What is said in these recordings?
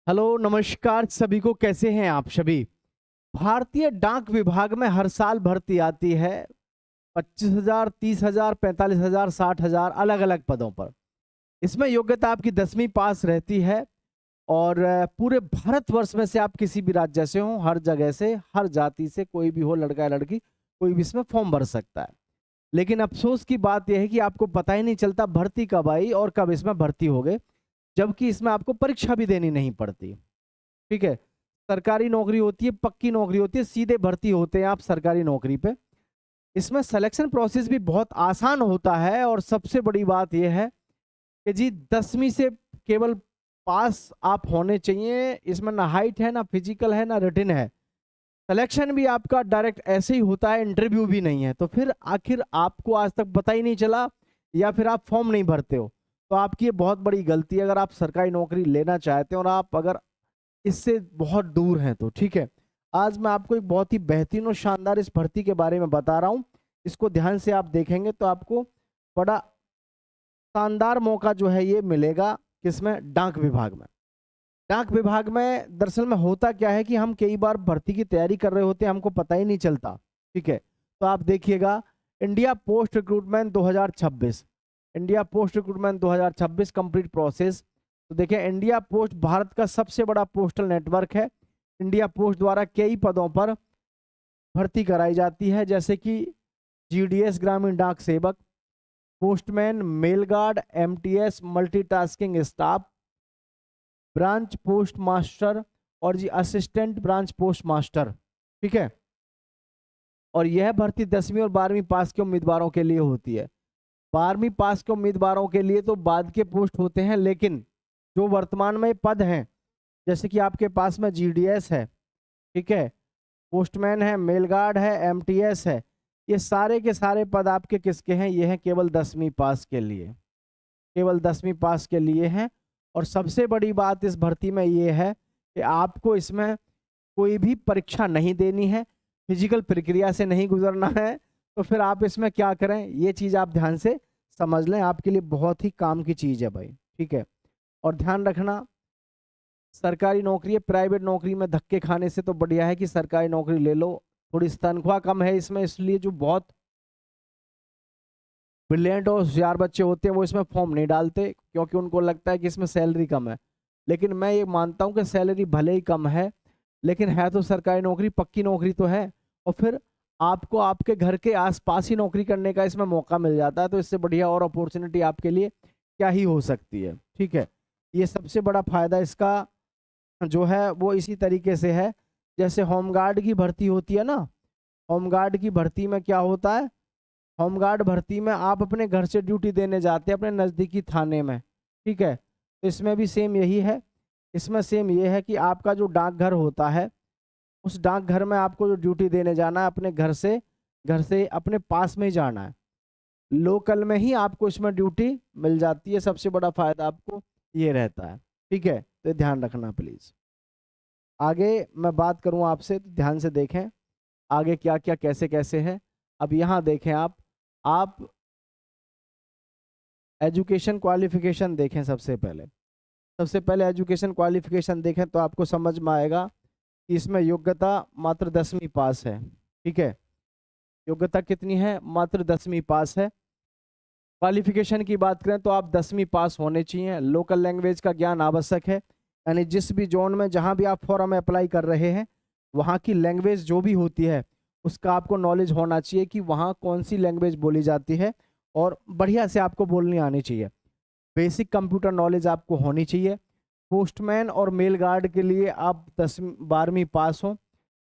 Hello नमस्कार सभी को, कैसे हैं आप सभी। भारतीय डाक विभाग में हर साल भर्ती आती है 25,000, 30,000, 45,000, 60,000 अलग अलग पदों पर। इसमें योग्यता आपकी 10वीं पास रहती है और पूरे भारतवर्ष में से आप किसी भी राज्य से हो, हर जगह से, हर जाति से, कोई भी हो, लड़का या लड़की, कोई भी इसमें फॉर्म भर सकता है। लेकिन अफसोस की बात यह है कि आपको पता ही नहीं चलता भर्ती कब आई और कब इसमें भर्ती हो गए, जबकि इसमें आपको परीक्षा भी देनी नहीं पड़ती। ठीक है। सरकारी नौकरी होती है, पक्की नौकरी होती है, सीधे भर्ती होते हैं आप सरकारी नौकरी पे। इसमें सिलेक्शन प्रोसेस भी बहुत आसान होता है और सबसे बड़ी बात यह है कि जी 10वीं से केवल पास आप होने चाहिए। इसमें ना हाइट है, ना फिजिकल है, ना रिटन है। सिलेक्शन भी आपका डायरेक्ट ऐसे ही होता है, इंटरव्यू भी नहीं है। तो फिर आखिर आपको आज तक पता ही नहीं चला या फिर आप फॉर्म नहीं भरते हो, तो आपकी ये बहुत बड़ी गलती है अगर आप सरकारी नौकरी लेना चाहते हैं और आप अगर इससे बहुत दूर हैं तो। ठीक है। आज मैं आपको एक बहुत ही बेहतरीन और शानदार इस भर्ती के बारे में बता रहा हूं। इसको ध्यान से आप देखेंगे तो आपको बड़ा शानदार मौका जो है ये मिलेगा। किसमें? डाक विभाग में। डाक विभाग में दरअसल में होता क्या है कि हम कई बार भर्ती की तैयारी कर रहे होते हैं, हमको पता ही नहीं चलता। ठीक है। तो आप देखिएगा, India post recruitment 2026, India post recruitment 2026 complete process. तो देखिए, इंडिया पोस्ट भारत का सबसे बड़ा पोस्टल नेटवर्क है। इंडिया पोस्ट द्वारा कई पदों पर भर्ती कराई जाती है, जैसे कि जीडीएस ग्रामीण डाक सेवक, postman, mail guard, MTS multitasking staff, branch post master और जी असिस्टेंट ब्रांच पोस्ट मास्टर। ठीक है। और यह भर्ती 10वीं और 12वीं पास के उम्मीदवारों के लिए होती है। 12वीं पास के उम्मीदवारों के लिए तो बाद के पोस्ट होते हैं, लेकिन जो वर्तमान में पद हैं, जैसे कि आपके पास में जीडीएस है, ठीक है, पोस्टमैन है, मेल गार्ड है, एमटीएस है, ये सारे के सारे पद आपके किसके हैं? ये हैं केवल 10वीं पास के लिए, केवल 10वीं पास के लिए हैं। और सबसे बड़ी बात इस भर्ती में ये है कि आपको इसमें कोई भी परीक्षा नहीं देनी है, फिजिकल प्रक्रिया से नहीं गुजरना है। तो फिर आप इसमें क्या करें, ये चीज़ आप ध्यान से समझ लें, आपके लिए बहुत ही काम की चीज़ है भाई। ठीक है। और ध्यान रखना, सरकारी नौकरी है, प्राइवेट नौकरी में धक्के खाने से तो बढ़िया है कि सरकारी नौकरी ले लो। थोड़ी तनख्वाह कम है इसमें, इसलिए जो बहुत ब्रिलियंट और होशियार बच्चे होते हैं वो इसमें फॉर्म नहीं डालते, क्योंकि उनको लगता है कि इसमें सैलरी कम है। लेकिन मैं ये मानता हूँ कि सैलरी भले ही कम है, लेकिन है तो सरकारी नौकरी, पक्की नौकरी तो है। और फिर आपको आपके घर के आसपास ही नौकरी करने का इसमें मौका मिल जाता है, तो इससे बढ़िया और अपॉर्चुनिटी आपके लिए क्या ही हो सकती है। ठीक है। ये सबसे बड़ा फायदा इसका जो है वो इसी तरीके से है, जैसे होमगार्ड की भर्ती होती है ना। होमगार्ड की भर्ती में क्या होता है? होमगार्ड भर्ती में आप अपने घर से ड्यूटी देने जाते हैं अपने नज़दीकी थाने में। ठीक है। तो इसमें भी सेम यही है। इसमें सेम ये है कि आपका जो डाकघर होता है, उस डाकघर में आपको जो ड्यूटी देने जाना है, अपने घर से अपने पास में ही जाना है, लोकल में ही आपको इसमें ड्यूटी मिल जाती है। सबसे बड़ा फायदा आपको ये रहता है। ठीक है। तो ध्यान रखना प्लीज। आगे मैं बात करूं आपसे तो ध्यान से देखें आगे क्या क्या कैसे कैसे है। अब यहाँ देखें आप एजुकेशन क्वालिफिकेशन देखें। सबसे पहले एजुकेशन क्वालिफिकेशन देखें तो आपको समझ में आएगा कि इसमें योग्यता मात्र 10वीं पास है। ठीक है। योग्यता कितनी है? मात्र 10वीं पास है। क्वालिफिकेशन की बात करें तो आप 10वीं पास होने चाहिए। लोकल लैंग्वेज का ज्ञान आवश्यक है, यानी जिस भी जोन में जहां भी आप फॉर्म अप्लाई कर रहे हैं, वहां की लैंग्वेज जो भी होती है उसका आपको नॉलेज होना चाहिए कि वहां कौन सी लैंग्वेज बोली जाती है, और बढ़िया से आपको बोलनी आनी चाहिए। बेसिक कंप्यूटर नॉलेज आपको होनी चाहिए। पोस्टमैन और मेल गार्ड के लिए आप 10वीं 12वीं पास हो,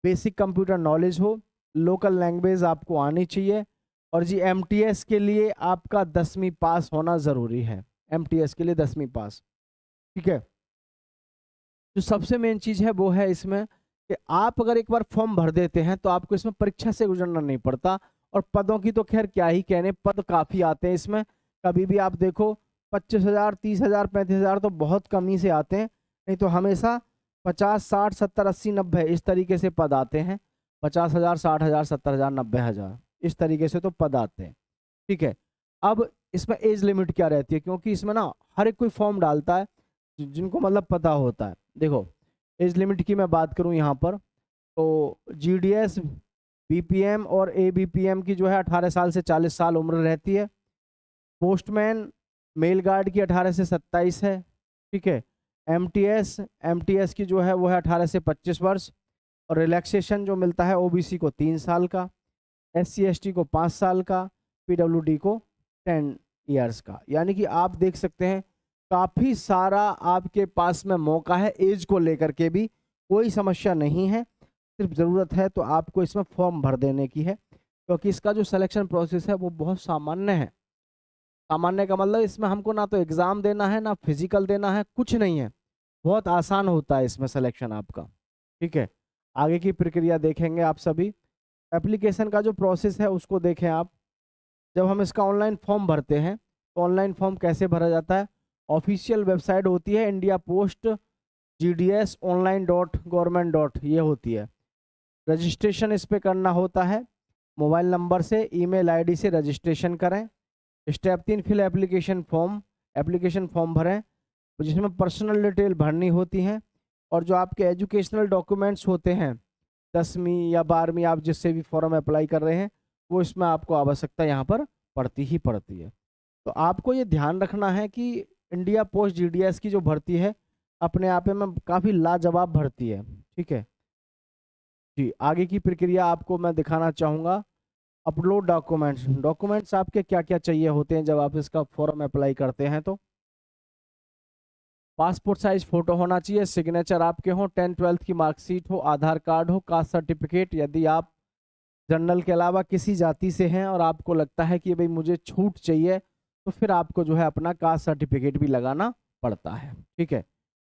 बेसिक कंप्यूटर नॉलेज हो, लोकल लैंग्वेज आपको आनी चाहिए। और जी एमटीएस के लिए आपका 10वीं पास होना ज़रूरी है। एमटीएस के लिए 10वीं पास। ठीक है। जो सबसे मेन चीज़ है वो है इसमें कि आप अगर एक बार फॉर्म भर देते हैं तो आपको इसमें परीक्षा से गुजरना नहीं पड़ता। और पदों की तो खैर क्या ही कहने, पद काफ़ी आते हैं इसमें। कभी भी आप देखो 25,000, 30,000, 35,000 तो बहुत कम ही से आते हैं, नहीं तो हमेशा 50, 60, 70, 80, 90 इस तरीके से पद आते हैं। 50,000, 60,000, 70,000, 90,000 इस तरीके से तो पद आते हैं। ठीक है। अब इसमें एज लिमिट क्या रहती है, क्योंकि इसमें ना हर एक कोई फॉर्म डालता है जिनको मतलब पता होता है, देखो एज लिमिट की मैं बात करूं यहाँ पर, तो जीडीएस, बीपीएम और एबीपीएम की जो है 18 साल से 40 साल उम्र रहती है। पोस्टमैन मेल गार्ड की 18 से 27 है, ठीक है। एमटीएस की जो है वो है 18 से 25 वर्ष, और रिलैक्सेशन जो मिलता है ओबीसी को 3 साल का, एससी एसटी को 5 साल का, पीडब्ल्यूडी को 10 ईयर्स का। यानी कि आप देख सकते हैं काफ़ी सारा आपके पास में मौका है, एज को लेकर के भी कोई समस्या नहीं है। सिर्फ ज़रूरत है तो आपको इसमें फॉर्म भर देने की है, क्योंकि इसका जो सिलेक्शन प्रोसेस है वो बहुत सामान्य है। सामान्य का मतलब इसमें हमको ना तो एग्ज़ाम देना है ना फिजिकल देना है, कुछ नहीं है, बहुत आसान होता है इसमें सिलेक्शन आपका, ठीक है। आगे की प्रक्रिया देखेंगे आप सभी। एप्लीकेशन का जो प्रोसेस है उसको देखें आप। जब हम इसका ऑनलाइन फॉर्म भरते हैं तो ऑनलाइन फॉर्म कैसे भरा जाता है, ऑफिशियल वेबसाइट होती है इंडिया पोस्ट GDS online.government. ये होती है। रजिस्ट्रेशन इस पे करना होता है, मोबाइल नंबर से, ईमेल आईडी से रजिस्ट्रेशन करें। स्टेप 3 फिल एप्लीकेशन फॉर्म भरें, जिसमें पर्सनल डिटेल भरनी होती हैं, और जो आपके एजुकेशनल डॉक्यूमेंट्स होते हैं 10वीं या 12वीं, आप जिससे भी फॉर्म अप्लाई कर रहे हैं, वो इसमें आपको आवश्यकता यहाँ पर पड़ती ही पड़ती है। तो आपको ये ध्यान रखना है कि इंडिया पोस्ट GDS की जो भर्ती है अपने आप में काफ़ी लाजवाब भर्ती है, ठीक है जी। आगे की प्रक्रिया आपको मैं दिखाना चाहूँगा। अपलोड डॉक्यूमेंट्स आपके क्या क्या चाहिए होते हैं जब आप इसका फॉर्म अप्लाई करते हैं। तो पासपोर्ट साइज फोटो होना चाहिए, सिग्नेचर आपके हों, 10th-12th की मार्कशीट हो, आधार कार्ड हो, कास्ट सर्टिफिकेट। यदि आप जनरल के अलावा किसी जाति से हैं और आपको लगता है कि भाई मुझे छूट चाहिए, तो फिर आपको जो है अपना कास्ट सर्टिफिकेट भी लगाना पड़ता है, ठीक है।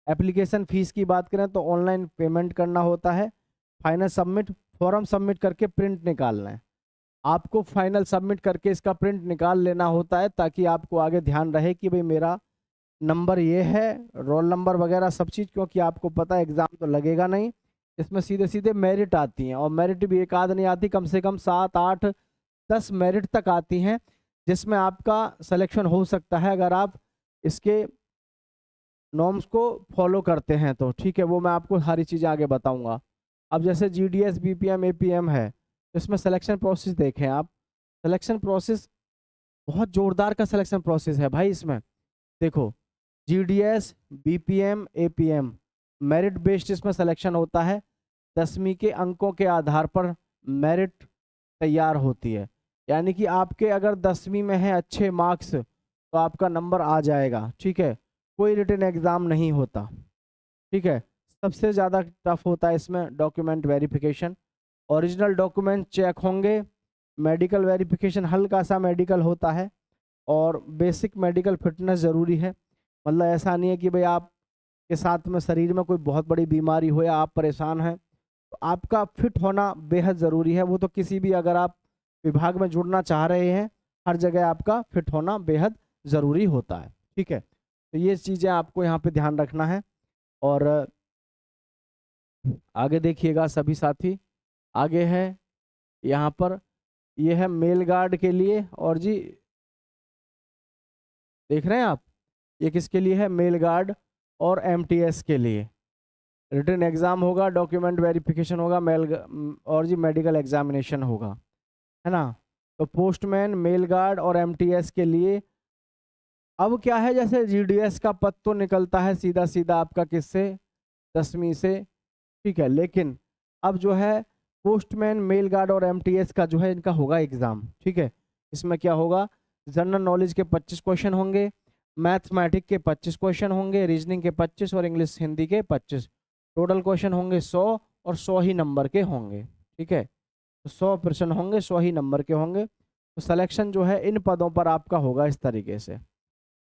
एप्लीकेशन फ़ीस की बात करें तो ऑनलाइन पेमेंट करना होता है। फाइनल सबमिट, फॉर्म सबमिट करके प्रिंट निकालना है। आपको फाइनल सबमिट करके इसका प्रिंट निकाल लेना होता है, ताकि आपको आगे ध्यान रहे कि भाई मेरा नंबर ये है, रोल नंबर वगैरह सब चीज़, क्योंकि आपको पता है एग्ज़ाम तो लगेगा नहीं, इसमें सीधे सीधे मेरिट आती हैं, और मेरिट भी एक आध नहीं आती, कम से कम 7, 8, 10 मेरिट तक आती हैं, जिसमें आपका सिलेक्शन हो सकता है अगर आप इसके नॉर्म्स को फॉलो करते हैं तो, ठीक है। वो मैं आपको सारी चीज़ें आगे बताऊंगा। अब जैसे GDS, BPM, APM है, तो इसमें सिलेक्शन प्रोसेस देखें आप। सिलेक्शन प्रोसेस बहुत ज़ोरदार का सिलेक्शन प्रोसेस है भाई। इसमें देखो GDS, BPM, APM merit based इसमें सिलेक्शन होता है। 10वीं के अंकों के आधार पर मेरिट तैयार होती है, यानी कि आपके अगर 10वीं में है अच्छे मार्क्स तो आपका नंबर आ जाएगा, ठीक है। कोई रिटन एग्ज़ाम नहीं होता, ठीक है। सबसे ज़्यादा टफ होता है इसमें document verification. Original document check होंगे, मेडिकल वेरिफिकेशन हल्का सा मेडिकल होता है, और बेसिक मेडिकल फिटनेस ज़रूरी है। मतलब ऐसा नहीं है कि भाई आप के साथ में शरीर में कोई बहुत बड़ी बीमारी हो या आप परेशान हैं, तो आपका फिट होना बेहद ज़रूरी है। वो तो किसी भी, अगर आप विभाग में जुड़ना चाह रहे हैं, हर जगह आपका फिट होना बेहद ज़रूरी होता है, ठीक है। तो ये चीज़ें आपको यहाँ पे ध्यान रखना है। और आगे देखिएगा सभी साथी, आगे है यहाँ पर, ये है मेल गार्ड के लिए, और जी देख रहे हैं आप, ये किसके लिए है, मेल गार्ड और MTS के लिए। रिटन एग्ज़ाम होगा, डॉक्यूमेंट वेरिफिकेशन होगा, और जी मेडिकल एग्जामिनेशन होगा, है ना। तो पोस्टमैन, मेल गार्ड और MTS के लिए अब क्या है, जैसे GDS का पद तो निकलता है सीधा सीधा आपका किससे, 10वीं से, ठीक है। लेकिन अब जो है पोस्टमैन, मेल गार्ड और MTS का जो है इनका होगा एग्ज़ाम, ठीक है। इसमें क्या होगा, जनरल नॉलेज के 25 क्वेश्चन होंगे, मैथमेटिक के 25 क्वेश्चन होंगे, रीजनिंग के 25 और इंग्लिश हिंदी के 25। टोटल क्वेश्चन होंगे 100, और 100 ही नंबर के होंगे, ठीक है। तो 100 प्रश्न होंगे, 100 ही नंबर के होंगे। तो सिलेक्शन जो है इन पदों पर आपका होगा इस तरीके से।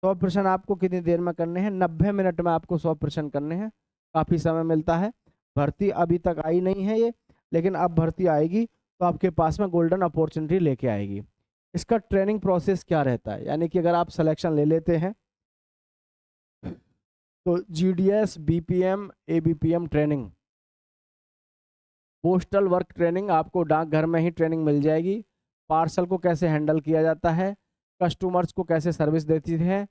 100 प्रश्न आपको कितनी देर में करने हैं, 90 मिनट में आपको 100 प्रश्न करने हैं। काफ़ी समय मिलता है। भर्ती अभी तक आई नहीं है ये, लेकिन अब भर्ती आएगी तो आपके पास में गोल्डन अपॉर्चुनिटी लेके आएगी। इसका ट्रेनिंग प्रोसेस क्या रहता है, यानी कि अगर आप सिलेक्शन ले लेते हैं तो GDS, BPM, ABPM training, postal work training, आपको डाकघर में ही ट्रेनिंग मिल जाएगी। पार्सल को कैसे हैंडल किया जाता है, कस्टमर्स को कैसे सर्विस देती है,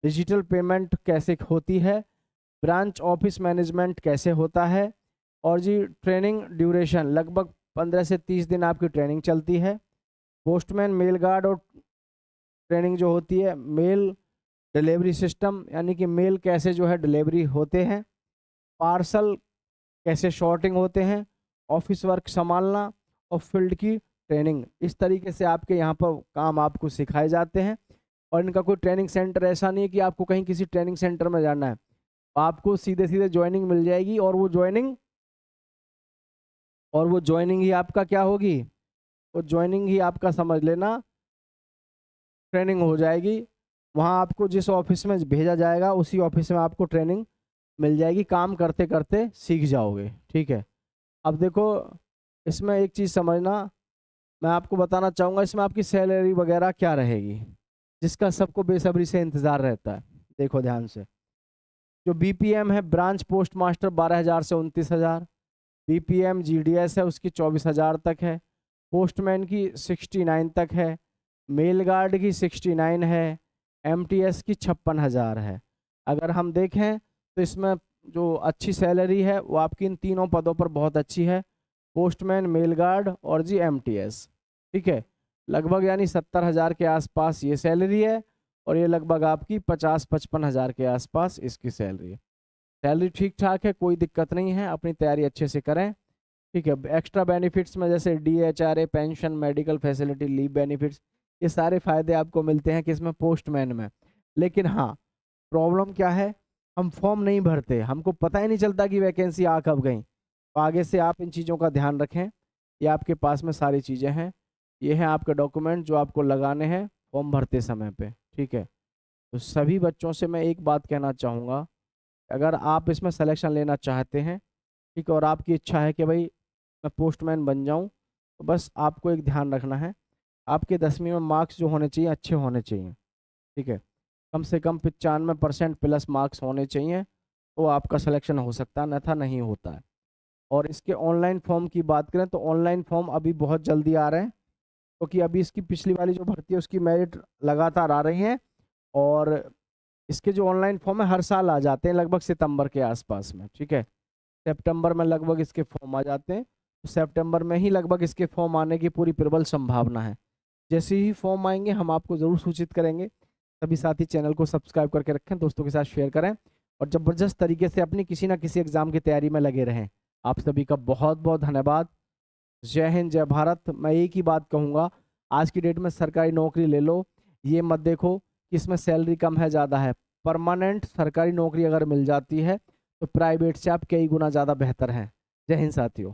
डिजिटल पेमेंट कैसे होती है, ब्रांच ऑफिस मैनेजमेंट कैसे होता है, और जी ट्रेनिंग ड्यूरेशन लगभग 15 से 30 दिन आपकी ट्रेनिंग चलती है। पोस्टमैन, मेल गार्ड और ट्रेनिंग जो होती है, मेल डिलीवरी सिस्टम यानी कि मेल कैसे जो है डिलीवरी होते हैं, पार्सल कैसे शॉर्टिंग होते हैं, ऑफिस वर्क संभालना और फील्ड की ट्रेनिंग, इस तरीके से आपके यहाँ पर काम आपको सिखाए जाते हैं। और इनका कोई ट्रेनिंग सेंटर ऐसा नहीं है कि आपको कहीं किसी ट्रेनिंग सेंटर में जाना है, आपको सीधे सीधे ज्वाइनिंग मिल जाएगी, और वो ज्वाइनिंग ही आपका क्या होगी, वो ज्वाइनिंग ही आपका समझ लेना ट्रेनिंग हो जाएगी। वहाँ आपको जिस ऑफिस में भेजा जाएगा उसी ऑफिस में आपको ट्रेनिंग मिल जाएगी, काम करते करते सीख जाओगे। ठीक है, अब देखो इसमें एक चीज़ समझना, मैं आपको बताना चाहूँगा इसमें आपकी सैलरी वगैरह क्या रहेगी, जिसका सबको बेसब्री से इंतज़ार रहता है। देखो ध्यान से, जो बीपीएम है ब्रांच पोस्ट मास्टर 12,000 से 29,000, बीपीएम जीडीएस है उसकी 24,000 तक है, पोस्टमैन की 69 तक है, मेल गार्ड की 69 है, एमटीएस की 56,000 है। अगर हम देखें तो इसमें जो अच्छी सैलरी है वो आपकी इन तीनों पदों पर बहुत अच्छी है, पोस्टमैन, मेल गार्ड और जी एमटीएस। ठीक है, लगभग यानी 70,000 के आसपास ये सैलरी है, और ये लगभग आपकी 50-55,000 के आसपास इसकी सैलरी है। सैलरी ठीक ठाक है, कोई दिक्कत नहीं है, अपनी तैयारी अच्छे से करें। ठीक है, एक्स्ट्रा बेनिफिट्स में जैसे DHRA, pension, medical facility, leave benefits, ये सारे फायदे आपको मिलते हैं किसमें, पोस्टमैन में। लेकिन हाँ, प्रॉब्लम क्या है, हम फॉर्म नहीं भरते, हमको पता ही नहीं चलता कि वैकेंसी आ कब गई। तो आगे से आप इन चीज़ों का ध्यान रखें, ये आपके पास में सारी चीज़ें हैं, ये हैं आपके डॉक्यूमेंट जो आपको लगाने हैं फॉर्म भरते समय पे। ठीक है, तो सभी बच्चों से मैं एक बात कहना चाहूँगा, अगर आप इसमें सिलेक्शन लेना चाहते हैं, ठीक है, और आपकी इच्छा है कि भाई मैं पोस्टमैन बन जाऊं, तो बस आपको एक ध्यान रखना है, आपके 10वीं में मार्क्स जो होने चाहिए अच्छे होने चाहिए। ठीक है, कम से कम 95% प्लस मार्क्स होने चाहिए, तो आपका सिलेक्शन हो सकता है, अन्यथा नहीं होता है। और इसके ऑनलाइन फॉर्म की बात करें तो ऑनलाइन फॉर्म अभी बहुत जल्दी आ रहे हैं, क्योंकि अभी इसकी पिछली वाली जो भर्ती है उसकी मेरिट लगातार आ रही है, और इसके जो ऑनलाइन फॉर्म है हर साल आ जाते हैं लगभग सितंबर के आसपास में। ठीक है, सितंबर में लगभग इसके फॉर्म आ जाते हैं, तो सितंबर में ही लगभग इसके फॉर्म आने की पूरी प्रबल संभावना है। जैसे ही फॉर्म आएंगे हम आपको ज़रूर सूचित करेंगे। सभी साथी चैनल को सब्सक्राइब करके रखें, दोस्तों के साथ शेयर करें, और ज़बरदस्त तरीके से अपनी किसी ना किसी एग्ज़ाम की तैयारी में लगे रहें। आप सभी का बहुत बहुत धन्यवाद। जय हिंद, जय भारत। मैं एक ही बात कहूँगा, आज की डेट में सरकारी नौकरी ले लो, ये मत देखो कि इसमें सैलरी कम है ज़्यादा है। परमानेंट सरकारी नौकरी अगर मिल जाती है तो प्राइवेट से आप कई गुना ज़्यादा बेहतर हैं। जय हिंद साथियों।